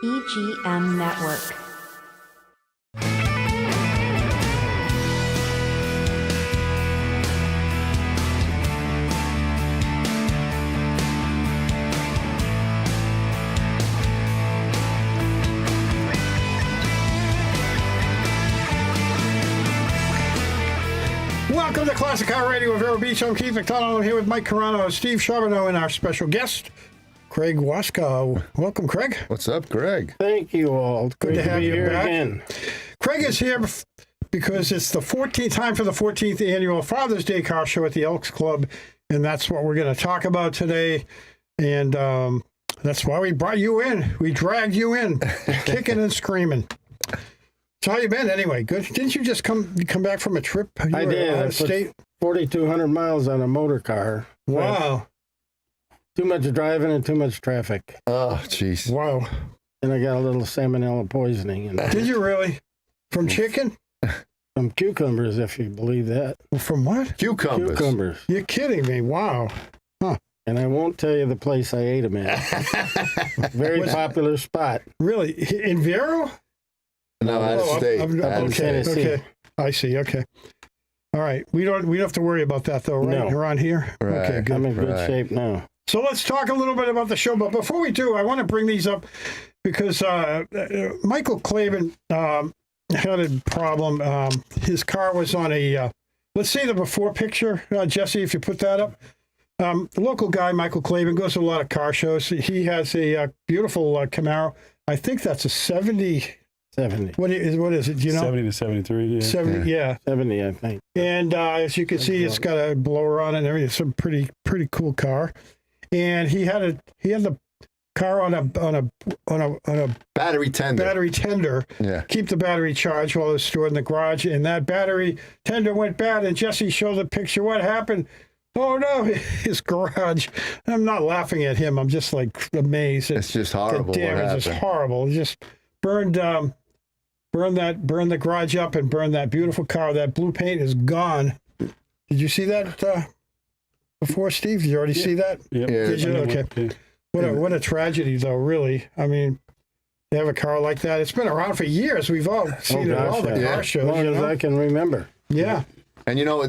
EGM Network. Welcome to Classic Car Radio with Vero Beach. I'm Keith McDonald. I'm here with Mike Carano, Steve Charbonneau, and our special guest, Craig Waska. Welcome, Craig. What's up, Craig? Thank you all. Good to have you here back. again. Craig is here because it's the 14th time for the 14th annual Father's Day Car Show at the Elks Club, and that's what we're going to talk about today. And that's why we brought you in. We dragged you in, kicking and screaming. So how you been anyway? Good. Didn't you just come back from a trip? You I were did. out I of put state. 4,200 miles on a motor car. Wow. Too much driving and too much traffic. Oh, jeez. Wow. And I got a little salmonella poisoning and Did you really? From chicken? some cucumbers, if you believe that. From what? Cucumbers. Cucumbers. You're kidding me. Wow. And I won't tell you the place I ate them at. Very popular spot. Really? In Vero? No, out of Oh, state. I'm- Out of okay. state. Tennessee. Okay. I see. Okay. All right. We don't have to worry about that though, right? No. Around here? Right. Okay, good. I'm in good Right. shape now. So let's talk a little bit about the show. But before we do, I want to bring these up because Michael Clavin had a problem. His car was on a, let's see the before picture, Jesse, if you put that up. The local guy, Michael Clavin, goes to a lot of car shows. He has a beautiful Camaro. I think that's a 70. 70. What is it? Do you know? 70 to 73, yeah. 70, yeah. 70, I think. And as you can see, it's got a blower on it and everything. It's a pretty cool car. And he had the car on a Battery tender. battery tender. Yeah. Keep the battery charged while it was stored in the garage. And that battery tender went bad. And Jesse showed the picture. What happened? Oh no, his garage. I'm not laughing at him. I'm just like amazed. It's just horrible The what damage is happened. horrible. It just burned the garage up and burned that beautiful car. That blue paint is gone. Did you see that before, Steve? Did you already see that? Yep. Yeah. Did you? Okay. Yeah. What a tragedy, though. Really. I mean, to have a car like that. It's been around for years. We've all seen it at all the yeah. car As shows. long You as know? I can remember. Yeah. And you know,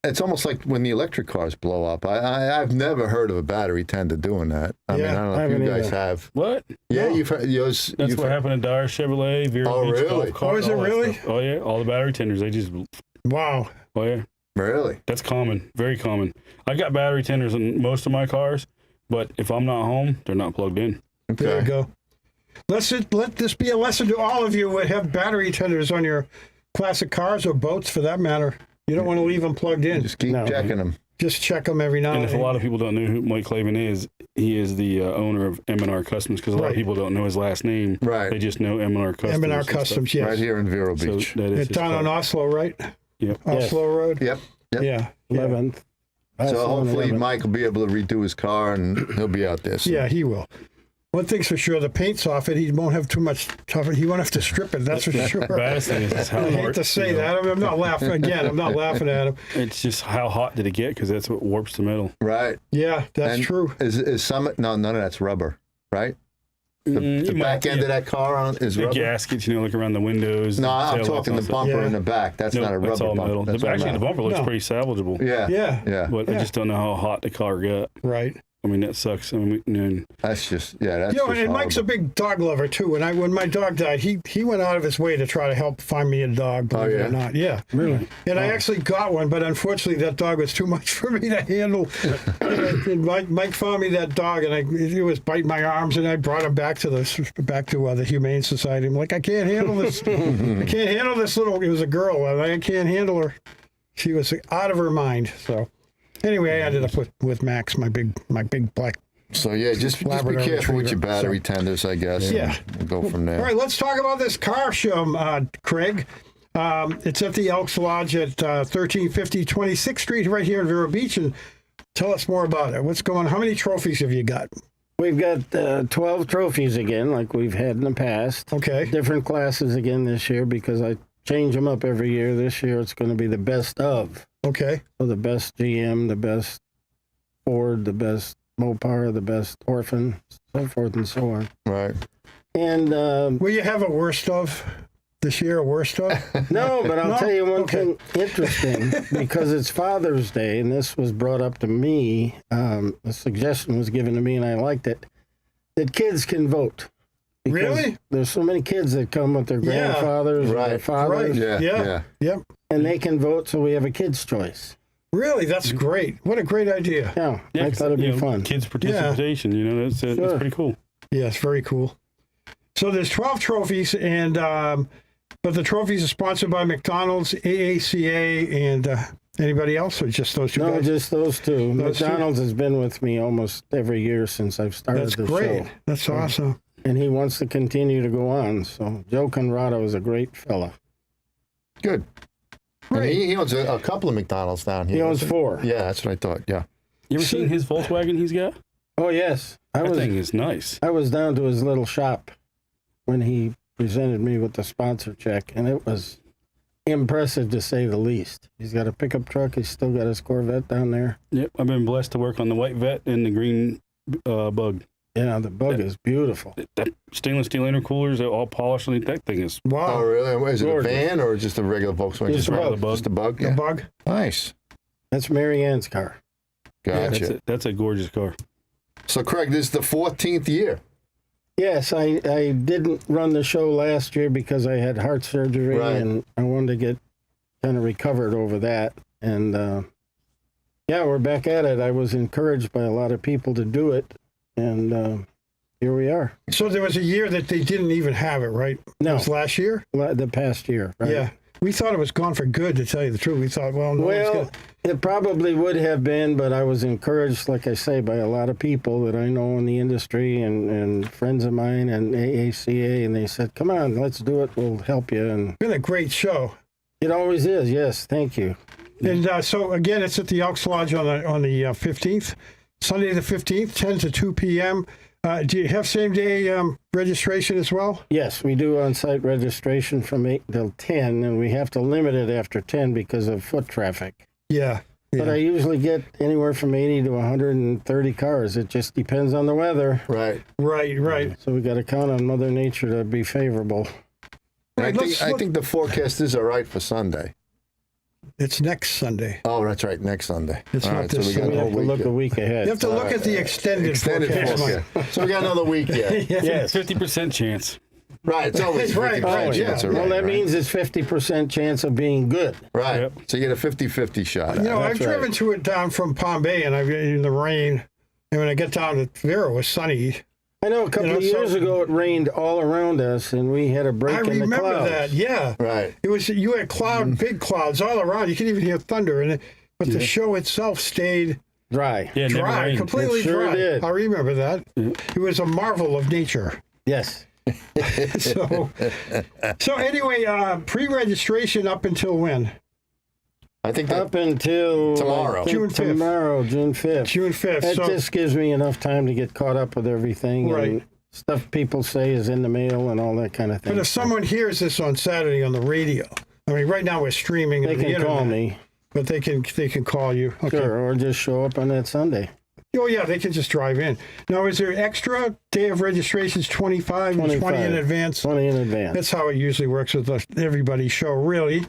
it's almost like when the electric cars blow up. I've never heard of a battery tender doing that. I mean, Yeah, I don't know I if you haven't guys either. have. What? Yeah, No. you've heard yours. That's what happened to Dyer Chevrolet, Vero Oh, Beach really? Golf Cart, Oh, is it all that really? stuff. Oh, yeah. All the battery tenders, they just, Wow. oh, yeah. Really? That's common. Very common. I got battery tenders in most of my cars, but if I'm not home, they're not plugged in. There you go. Let this be a lesson to all of you who have battery tenders on your classic cars or boats, for that matter. You don't want to leave them plugged in. Just keep No. checking them. Just check them every now And and if a lot of people don't know who Mike Clavin is, he is the owner of M&R Customs, because a lot Right. of people don't know his last name. Right. They just know M&R Customs. M&R and stuff. Customs, yes. Right here in Vero So Beach. that is It's his down car. on Oslo, right? Yep. Yes. Oslo Road? Yep. Yep. Yeah. 11th. So hopefully Mike will be able to redo his car and he'll be out there soon. Yeah, he will. One thing's for sure, the paint's off it. He won't have too much tough. He won't have to strip it, that's for sure. Baddest thing is how I hate hard, to say you know, that. I mean, I'm not laughing. Again, I'm not laughing at him. It's just how hot did it get? Because that's what warps the metal. Right. Yeah, that's And true. Is some, no, none of that's rubber, right? The back end of that car is the rubber? gaskets, you know, like around the windows. No, I'm taillights, talking all the that bumper Yeah. in the back. That's stuff. not a Nope, that's rubber all bumper. metal. That's all Actually, the metal. bumper looks No. pretty salvageable. Yeah. Yeah, Yeah. But Yeah. I just don't know how hot the car got. right. I mean, that sucks. I mean, and That's just, yeah, that's You know, just and Mike's a horrible. big dog lover too. When my dog died, he went out of his way to try to help find me a dog. Believe it yeah? or not, yeah. Really? And I actually got one, but unfortunately, that dog was too much for me to handle. And Mike found me that dog, and it was biting my arms, and I brought him back to the Humane Society. I'm like, I can't handle this. I can't handle this little. It was a girl, and I can't handle her. She was out of her mind. So anyway, I ended up with Max, my big black. So, yeah, just be Labrador careful with your Retriever. battery tenders, I guess. Yeah. and We'll go from there. All right, let's talk about this car show, Craig. It's at the Elks Lodge at 1350 26th Street, right here in Vero Beach. And tell us more about it. What's going on? How many trophies have you got? We've got 12 trophies again, like we've had in the past. Okay. Different classes again this year because I change them up every year. This year it's going to be the best of. Okay. So the best GM, the best Ford, the best Mopar, the best orphan, so forth and so on. Right. And Will you have a worst of this year? A worst of? no, but I'll No? tell you one Okay. thing interesting because it's Father's Day, and this was brought up to me. A suggestion was given to me, and I liked it. That kids can vote. Because Really? There's so many kids that come with their Yeah. grandfathers, or their Right. fathers, Yeah. Yeah. Yeah. Yep. and they can vote. So we have a kid's choice. Really, that's great. What a great idea. Yeah, I 'cause, thought it'd you be know, fun. Kids participation, you know, that's Sure. pretty cool. Yes, very cool. So there's 12 trophies, and but the trophies are sponsored by McDonald's, AACA, and anybody else, or just those two No, guys? just those two. Those two. McDonald's has been with me almost every year since I've started That's the great. show. That's awesome. And he wants to continue to go on. So Joe Conrado is a great fella. Good. And Great. he owns a couple of McDonald's down here. He owns doesn't 4. Yeah, that's what I thought. Yeah. You ever seen his Volkswagen he's got? Oh, yes. That thing is nice. I was down to his little shop when he presented me with the sponsor check, and it was impressive to say the least. He's got a pickup truck. He's still got his Corvette down there. Yep, I've been blessed to work on the white Vet and the green Bug. Yeah, the Bug is beautiful. That stainless steel intercoolers are all polished. That thing is Oh, Wow. really? Is it a Gorgeous. van or just a regular Volkswagen? Just a Bug. Just a Bug? The Yeah. bug. Nice. That's Mary Ann's car. Gotcha. that's a gorgeous car. So, Craig, this is the 14th year. Yes, I didn't run the show last year because I had heart surgery, Right. and I wanted to get kind of recovered over that. And yeah, we're back at it. I was encouraged by a lot of people to do it, and here we are. So there was a year that they didn't even have it, right? It No, was last year? the past year. Right? Yeah. We thought it was gone for good, to tell you the truth. We thought, well, no one's Well, gonna... it probably would have been, but I was encouraged, like I say, by a lot of people that I know in the industry and friends of mine and AACA, and they said, come on, let's do it. We'll help you. And been a great show. it always is. Yes. Thank you. And so, again, it's at the Elks Lodge on the 15th, Sunday the 15th, 10 to 2 p.m. Do you have same-day registration as well? Yes, we do on-site registration from 8 till 10, and we have to limit it after 10 because of foot traffic. Yeah. But I usually get anywhere from 80 to 130 cars. It just depends on the weather. Right. Right. So we got to count on Mother Nature to be favorable. And Right, let's I look- think the forecast is all right for Sunday. It's next Sunday. Oh, that's right. Next Sunday. It's All not right, this so we So got we a have whole to look week. a week ahead. You have to look at the extended forecast. Mike. So we got another week yet. Yes. 50% chance. Right. It's always Right, 50% right, chance. yeah. of Well, rain, that right? means it's 50% chance of being good. Right. Yep. So you get a 50-50 shot. You know, at I've That's right. driven to it down from Palm Bay, and I've in the rain. And when I get down to Vero, it was sunny. I know a couple know, of years so- ago it rained all around us, and we had a break I in the remember clouds. that. Yeah. it. Right. It was, you had big clouds all around. You could even hear thunder. But the show itself stayed Dry. Yeah, it never dry, rained. completely It sure dry. did. I remember that. It was a marvel of nature. Yes. So anyway, pre-registration up until when? I think that. Up until Tomorrow. I think June 5th. Tomorrow, June 5th. June 5th. That So just gives me enough time to get caught up with everything Right. and stuff people say is in the mail and all that kind of thing. but if someone hears this on Saturday on the radio, I mean, right now we're streaming they on the can internet, call me, but they can call you. Okay. sure, or just show up on that Sunday. Oh yeah, they can just drive in. Now, is there extra day of registrations? 25 and 20 in 25. advance. 20 in advance. That's how it usually works with everybody's show, really.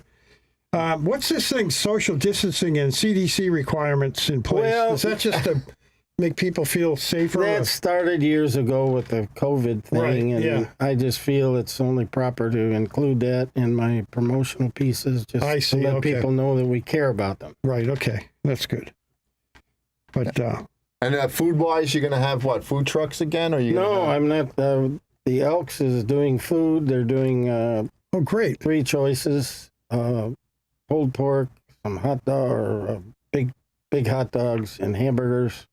What's this thing, social distancing and CDC requirements in place? Well- Is that just to make people feel safer? That started years ago with the COVID thing, Right, and yeah. I just feel it's only proper to include that in my promotional pieces, just I see, to let okay. people know that we care about them. Right, okay. That's good. But, And food-wise, you're going to have what? Food trucks again? Or you? No, Gonna have, I'm not. The Elks is doing food. They're doing oh, great. 3 choices: pulled pork, some hot dog, or big hot dogs, and hamburgers,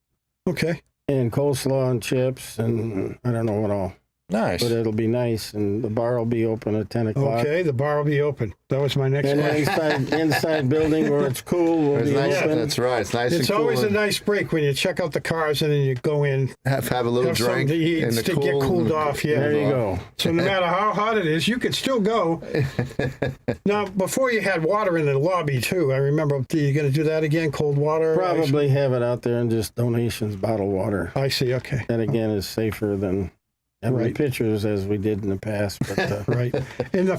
Okay. and coleslaw and chips, and I don't know what all. Nice. but it'll be nice, and the bar will be open at 10 o'clock. Okay, the bar will be open. That was my next And question. the inside building where it's cool will It's be nice. open. That's right. It's nice It's and cool. always a and nice break when you check out the cars and then you go in, have a little have something drink to eat, in the to cool. get cooled off. Yeah. There you go. So no matter how hot it is, you could still go. Now, before you had water in the lobby too. I remember. Are you going to do that again? Cold water? Probably have it out there and just donations, bottled water. I see. Okay. That again is safer than having Right. pitchers as we did in the past. But Right. In the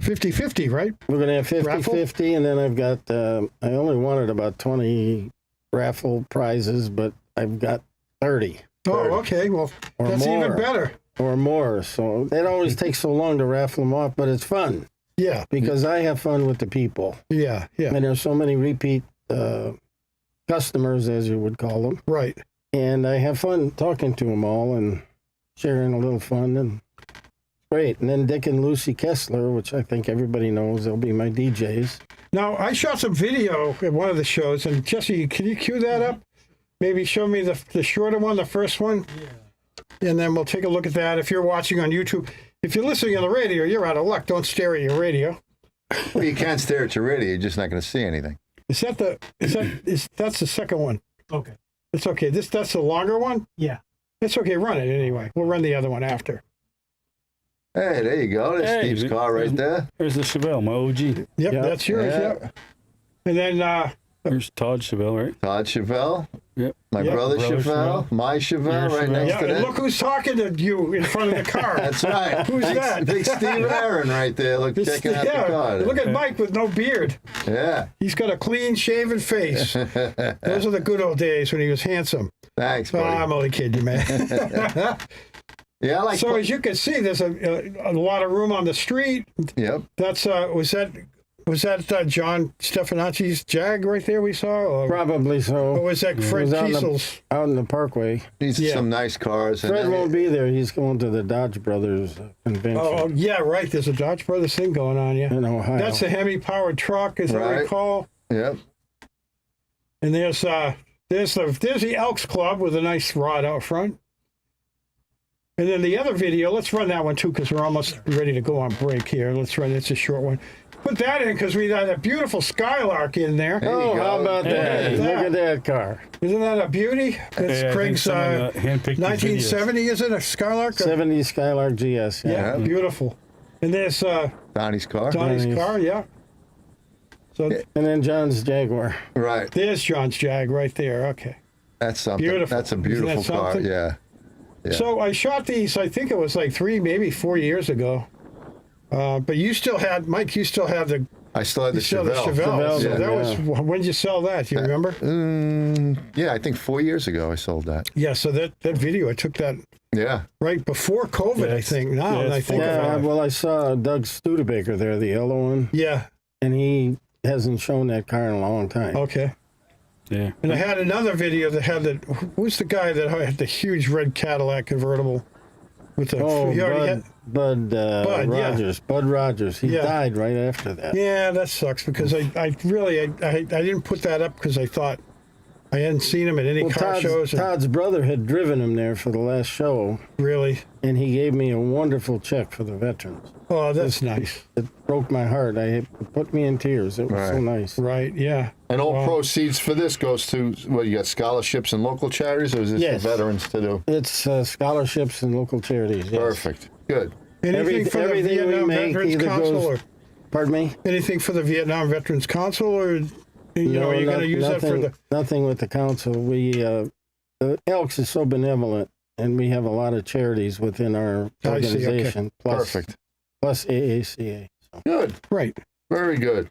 50-50, right? we're going to have Raffle? 50-50, and then I've got, I only wanted about 20 raffle prizes, but I've got 30 Oh, okay. Well, or that's more. even better. Or more. So it always takes so long to raffle them off, but it's fun Yeah. because I have fun with the people. Yeah. Yeah. And there's so many repeat customers, as you would call them. Right. And I have fun talking to them all and sharing a little fun. And great. And then Dick and Lucy Kessler, which I think everybody knows, they'll be my DJs. Now, I shot some video at one of the shows, and Jesse, can you cue that up? Maybe show me the shorter one, the first one? Yeah. And then we'll take a look at that. If you're watching on YouTube, if you're listening on the radio, you're out of luck. Don't stare at your radio. Well, you can't stare at your radio. You're just not going to see anything. That's the second one? Okay. It's okay. That's the longer one? Yeah. It's okay. Run it anyway. We'll run the other one after. Hey, there you go. There's Hey, Steve's car right there. There's the Chevelle, my OG. Yep, Yeah. that's yours. Yeah. Yep. And then There's Todd Chevelle, right? Todd Chevelle. Yep. My Yep. brother Brother Chevelle. Chevelle. My Chevelle Your right Chevelle. next yeah, to and that. look who's talking to you in front of the car. That's right. Who's that? Big Steve Aaron right there. Look, checking out the car. Look at Mike with no beard. Yeah. He's got a clean shaven face. Those are the good old days when he was handsome. Thanks, Oh, buddy. I'm only kidding you, man. Yeah, I like. So as you can see, there's a lot of room on the street. Yep. That's was that John Stefanacci's Jag right there we saw, or Probably so. was that Fred was on the- Kiesel's? Out in the Parkway. These Yeah. are some nice cars. And Fred won't be there. He's going to the Dodge Brothers convention Oh, yeah, right. There's a Dodge Brothers thing going on. Yeah, in Ohio. that's a Hemi-powered truck, as I Right. recall. Yep. And there's the Elks Club with a nice rod out front. And then the other video, let's run that one too, because we're almost ready to go on break here. Let's run. It's a short one. Put that in because we got a beautiful Skylark in there. There you Oh, go. how about that? Hey. Look at that car. Isn't that a beauty? That's Yeah, I think Craig's someone, handpicked these 1970, is it a Skylark? 70 Skylark GS. Yeah, Yeah. beautiful. And there's Donnie's car. Donnie's Nice. car, yeah. So And then John's Jaguar. Right. there's John's Jag right there. Okay. That's something. Beautiful. That's a Isn't that beautiful car. something? Yeah. Yeah. So I shot these, I think it was like 3, maybe 4 years ago. But you still had, Mike, you still have the I still had the Chevelle. Chevelle. So Yeah. that was, when did you sell that? Do you remember? Yeah, I think 4 years ago I sold that. Yeah, so that video, I took that Yeah. right before COVID, Yeah, I it's- think. Now yeah, that I it's think full- about it. Well, I saw Doug Studebaker there, the yellow one, Yeah, and he hasn't shown that car in a long time. okay. Yeah. And I had another video that had the, who's the guy that had the huge red Cadillac convertible with the, Oh, he already had, Bud Bud, yeah. Rogers. Bud Rogers. He Yeah. died right after that. yeah, that sucks because I didn't put that up because I thought I hadn't seen him at any Well, car shows. And Todd's brother had driven him there for the last show, really, and he gave me a wonderful check for the veterans. oh, that's nice. It broke my heart. It put me in tears. It was so Right. nice. Right, yeah. And all Wow. proceeds for this goes to, well, you got scholarships and local charities, or is this Yes. for veterans to do? It's scholarships and local charities. Yes. Perfect. Good. Anything for the everything we Vietnam make Veterans either Council goes- or Pardon me? anything for the Vietnam Veterans Council or, No, you're going to use that for nothing, the, nothing with the council. We Elks is so benevolent, and we have a lot of charities within our I see, okay. organization. Plus, Perfect. plus AACA. So. Good. right. Very good.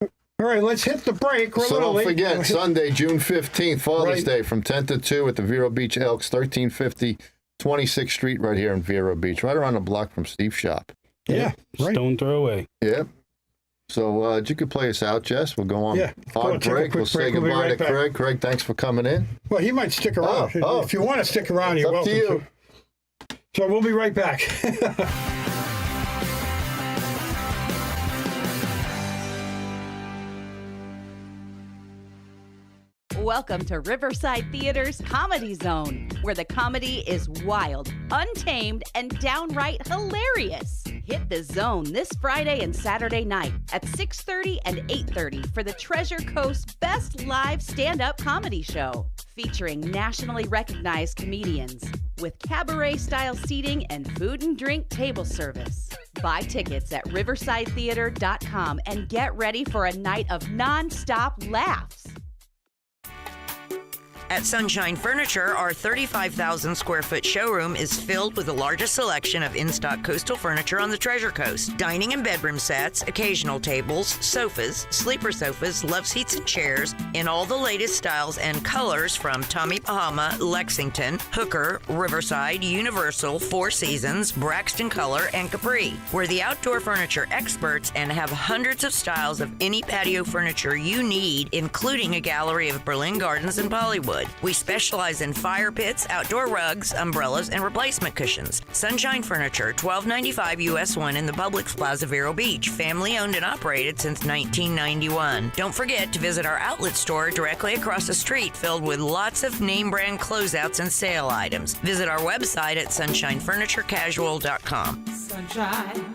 All right, let's hit the break. We're a So little don't late. forget, Sunday, June 15th, Father's Right. Day, from 10 to 2 at the Vero Beach Elks, 1350 26th Street right here in Vero Beach, right around the block from Steve's shop. Yeah, right. Stone throw away. Yep. So you could play us out, Jess. We'll go on Yeah, go hard on, take a break. quick We'll say break. We'll be goodbye right to back. Craig. Craig, thanks for coming in. Well, he might stick around. Oh. If you want to stick around, It's you're up to welcome you. So we'll be right back. Welcome to Riverside Theater's Comedy Zone, where the comedy is wild, untamed, and downright hilarious. Hit the zone this Friday and Saturday night at 6:30 and 8:30 for the Treasure Coast Best Live Stand-Up Comedy Show, featuring nationally recognized comedians with cabaret-style seating and food and drink table service. Buy tickets at riversidetheater.com and get ready for a night of non-stop laughs. At Sunshine Furniture, our 35,000 square foot showroom is filled with the largest selection of in-stock coastal furniture on the Treasure Coast. Dining and bedroom sets, occasional tables, sofas, sleeper sofas, love seats and chairs in all the latest styles and colors from Tommy Bahama, Lexington, Hooker, Riverside, Universal, Four Seasons, Braxton Color, and Capri. We're the outdoor furniture experts and have hundreds of styles of any patio furniture you need, including a gallery of Berlin Gardens and Bollywood. We specialize in fire pits, outdoor rugs, umbrellas, and replacement cushions. Sunshine Furniture, 1295 US 1 in the Publix Plaza, Vero Beach. Family owned and operated since 1991. Don't forget to visit our outlet store directly across the street, filled with lots of name brand closeouts and sale items. Visit our website at sunshinefurniturecasual.com. Sunshine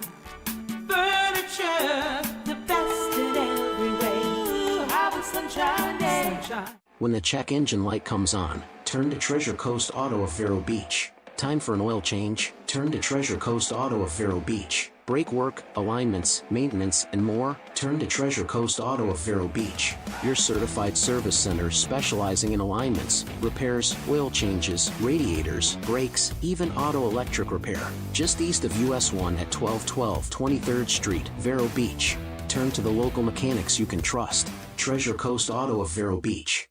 Furniture, the best in every way. Ooh, have a sunshine day. Sunshine. When the check engine light comes on, turn to Treasure Coast Auto of Vero Beach. Time for an oil change? Turn to Treasure Coast Auto of Vero Beach. Brake work, alignments, maintenance, and more? Turn to Treasure Coast Auto of Vero Beach. Your certified service center specializing in alignments, repairs, oil changes, radiators, brakes, even auto electric repair. Just east of US 1 at 1212 23rd Street, Vero Beach. Turn to the local mechanics you can trust. Treasure Coast Auto of Vero Beach.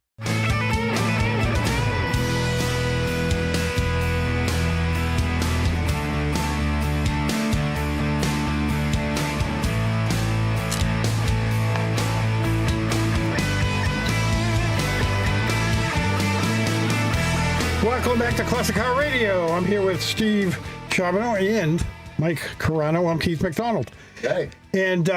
Welcome back to Classic Car Radio. I'm here with Steve Charbonneau and Mike Carano. I'm Keith McDonald. Hey. And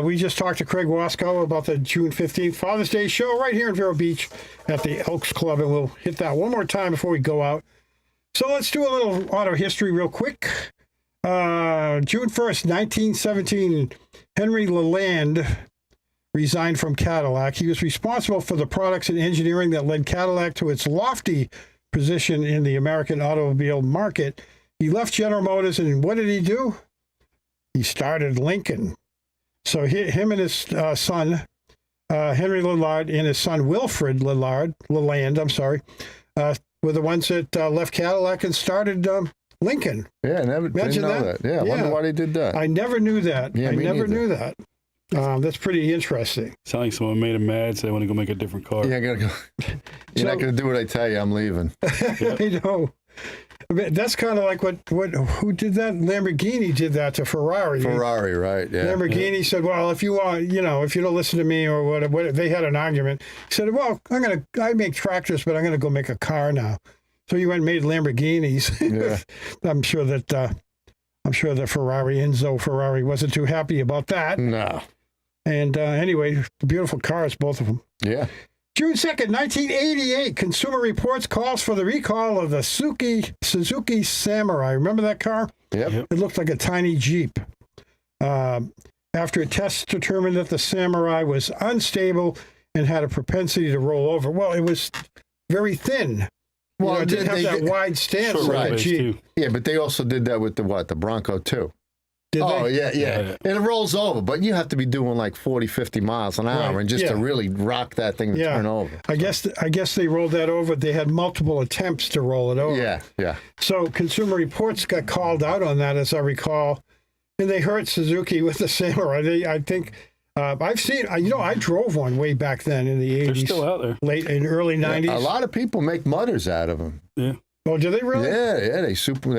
we just talked to Craig Wasco about the June 15th Father's Day show right here in Vero Beach at the Elks Club, and we'll hit that one more time before we go out. So let's do a little auto history real quick. June 1st, 1917, Henry Leland resigned from Cadillac. He was responsible for the products and engineering that led Cadillac to its lofty position in the American automobile market. He left General Motors, and what did he do? He started Lincoln. So him and his son, Henry Leland, and his son Wilfred Leland, were the ones that left Cadillac and started Lincoln. Yeah, I never didn't know that. Yeah, I wonder why they did that. I never knew that. Yeah, I never knew that. That's pretty interesting. Sounds like someone made him mad, so they want to go make a different car. Yeah, I gotta go. You're not going to do what I tell you. I'm leaving. I know. That's kind of like who did that? Lamborghini did that to Ferrari. Ferrari, right? Yeah. Lamborghini said, "Well, if you want, if you don't listen to me or whatever," they had an argument. He said, "Well, I make tractors, but I'm gonna go make a car now." So he went and made Lamborghinis. Yeah. I'm sure that Enzo Ferrari wasn't too happy about that. No. And anyway, beautiful cars, both of them. Yeah. June 2nd, 1988, Consumer Reports calls for the recall of the Suzuki Samurai. Remember that car? Yep. It looked like a tiny Jeep. After a test determined that the Samurai was unstable and had a propensity to roll over. Well, it was very thin. Well, it didn't have that wide stance like a Jeep. Yeah, but they also did that with the Bronco too. Did they? Yeah. And it rolls over, but you have to be doing like 40, 50 miles an hour and just to really rock that thing to turn over. I guess they rolled that over. They had multiple attempts to roll it over. Yeah. So Consumer Reports got called out on that, as I recall, and they hurt Suzuki with the Samurai. I think I've seen. I drove one way back then in the 80s. They're still out there. Late in early 90s. A lot of people make mudders out of them. Yeah. Oh, do they really? Yeah. They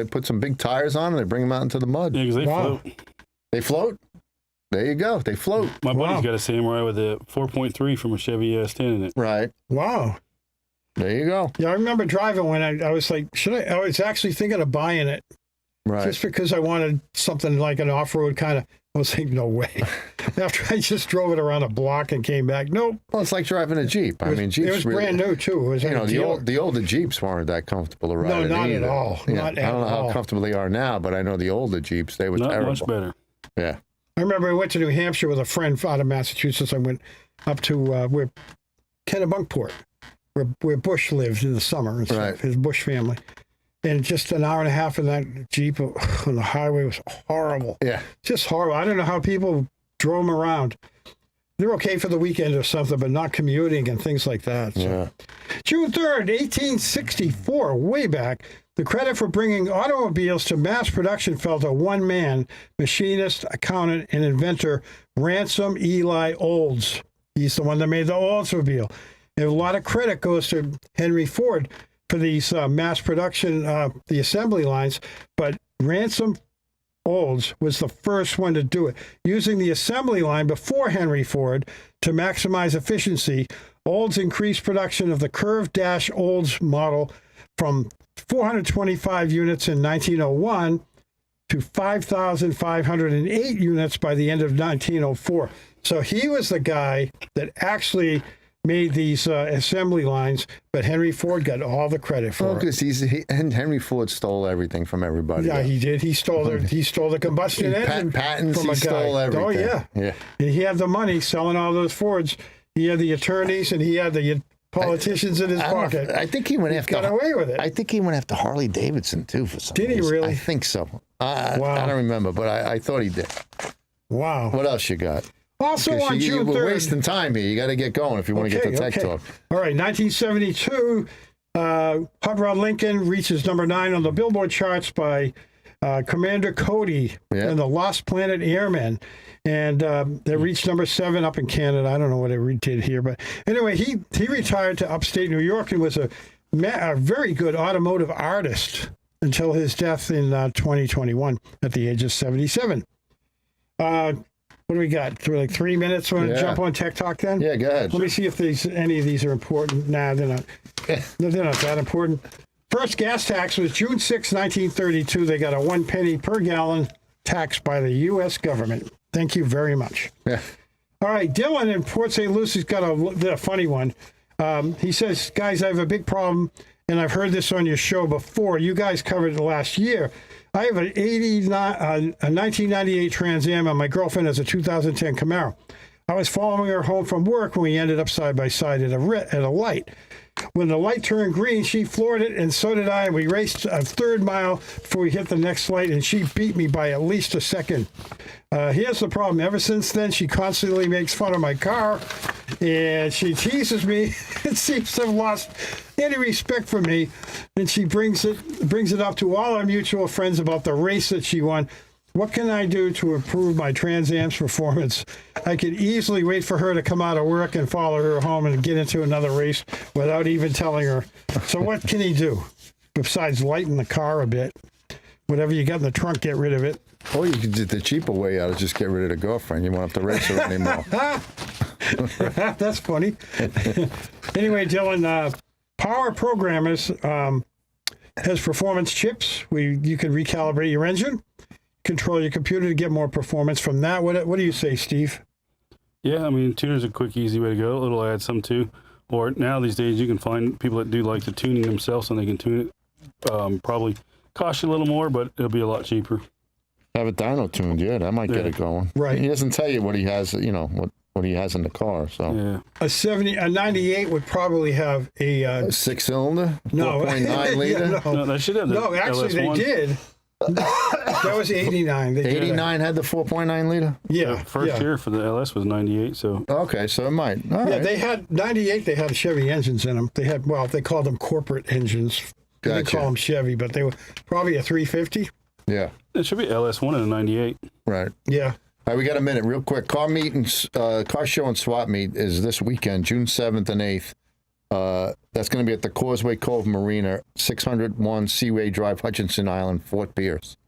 put some big tires on them. They bring them out into the mud. Yeah, because they float. They float. There you go. They float. My buddy's got a Samurai with a 4.3 from a Chevy S10 in it. Right. Wow. There you go. Yeah, I remember driving when I was like, I was actually thinking of buying it. Right. Just because I wanted something like an off-road kind of I was thinking, no way. After I just drove it around a block and came back, nope. Well, it's like driving a Jeep. I mean, Jeeps It was really, brand new, too. It was You know, ideal. the older Jeeps weren't that comfortable to ride No, in not at either. all. Yeah. Not I at don't know all. how comfortable they are now, but I know the older Jeeps, they were Not terrible. much better. Yeah. I remember I went to New Hampshire with a friend out of Massachusetts. I went up to where Kennebunkport, where Bush lived in the summer and stuff, Right. his Bush family. And just an hour and a half in that Jeep on the highway was horrible. Yeah. Just horrible. I don't know how people drove them around. They're okay for the weekend or something, but not commuting and things like that. So. Yeah. June 3rd, 1864, way back, the credit for bringing automobiles to mass production fell to one man, machinist, accountant, and inventor Ransom Eli Olds. He's the one that made the Oldsmobile. And a lot of credit goes to Henry Ford for these mass production, the assembly lines, but Ransom Olds was the first one to do it. Using the assembly line before Henry Ford to maximize efficiency, Olds increased production of the curved dash Olds model from 425 units in 1901 to 5,508 units by the end of 1904. So he was the guy that actually made these assembly lines, but Henry Ford got all the credit for it. Because and Henry Ford stole everything from everybody. Yeah, he did. He stole the combustion engine Patents, from a he stole guy. everything. Oh yeah, Yeah. and he had the money selling all those Fords. He had the attorneys and he had the politicians in his pocket. I think he went after. Got away with it. I think he went after Harley Davidson too for some Did he reason. really? I think so. Wow. I don't remember, but I thought he did. Wow. What else you got? Also on Because June we're 3rd. wasting time here. You got to get going if you want to get to Tech Talk. All right, 1972, Hot Rod Lincoln reaches number 9 on the Billboard charts by Commander Cody and the Lost Planet Airmen. And they reached number 7 up in Canada. I don't know what it did here. But anyway, he retired to upstate New York and was a very good automotive artist until his death in 2021 at the age of 77. What do we got? Like 3 minutes? Want to jump on Tech Talk then? Yeah, go ahead. Let me see if any of these are important. Nah, they're not. No, they're not that important. First gas tax was June 6, 1932. They got a 1 penny per gallon tax by the U.S. government. Thank you very much. Yeah. All right, Dylan in Port St. Lucie has got a funny one. He says, guys, I have a big problem, and I've heard this on your show before. You guys covered it last year. I have a 1998 Trans Am, and my girlfriend has a 2010 Camaro. I was following her home from work when we ended up side by side at a light. When the light turned green, she floored it, and so did I. And we raced a third mile before we hit the next light, and she beat me by at least a second. Here's the problem. Ever since then, she constantly makes fun of my car, and she teases me and seems to have lost any respect for me. And she brings it up to all our mutual friends about the race that she won. What can I do to improve my Trans Am's performance? I could easily wait for her to come out of work and follow her home and get into another race without even telling her. So what can he do besides lighten the car a bit? Whatever you got in the trunk, get rid of it. Or you could do the cheaper way out is just get rid of the girlfriend. You won't have to race her anymore. That's funny. Anyway, Dylan, Power Programmers has performance chips. You can recalibrate your engine, control your computer to get more performance from that. What do you say, Steve? Yeah, I mean, tuner's a quick, easy way to go. It'll add some too. Or now these days you can find people that do like the tuning themselves and they can tune it. Probably cost you a little more, but it'll be a lot cheaper. Have it dyno tuned, yeah, that might get it going. Right. He doesn't tell you what he has, what he has in the car. So yeah. A 98 would probably have a 6-cylinder, no 4.9 liter. Yeah, No, they should have the no, actually LS1. they did. That was 89. They did 89 had the 4.9 liter. Yeah, First year for the LS was 98, so Okay, so it might. All Yeah, right. they had 98. They had Chevy engines in them. They had they called them corporate engines. They didn't Gotcha. call them Chevy, but they were probably a 350. Yeah, it should be LS1 and a 98. right. Yeah. All right, we got a minute, real quick. Car show and swap meet is this weekend, June 7th and 8th. That's going to be at the Causeway Cove Marina, 601 Seaway Drive, Hutchinson Island, Fort Pierce.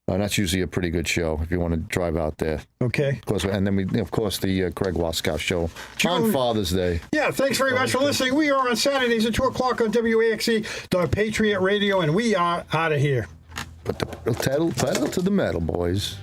That's usually a pretty good show if you want to drive out there. Okay. And then of course, the Craig Waskow show on June- Father's Day. Yeah, thanks very much for listening. We are on Saturdays at 2 o'clock on WAXE, the Patriot Radio, and we are out of here. Put the pedal to the metal, boys.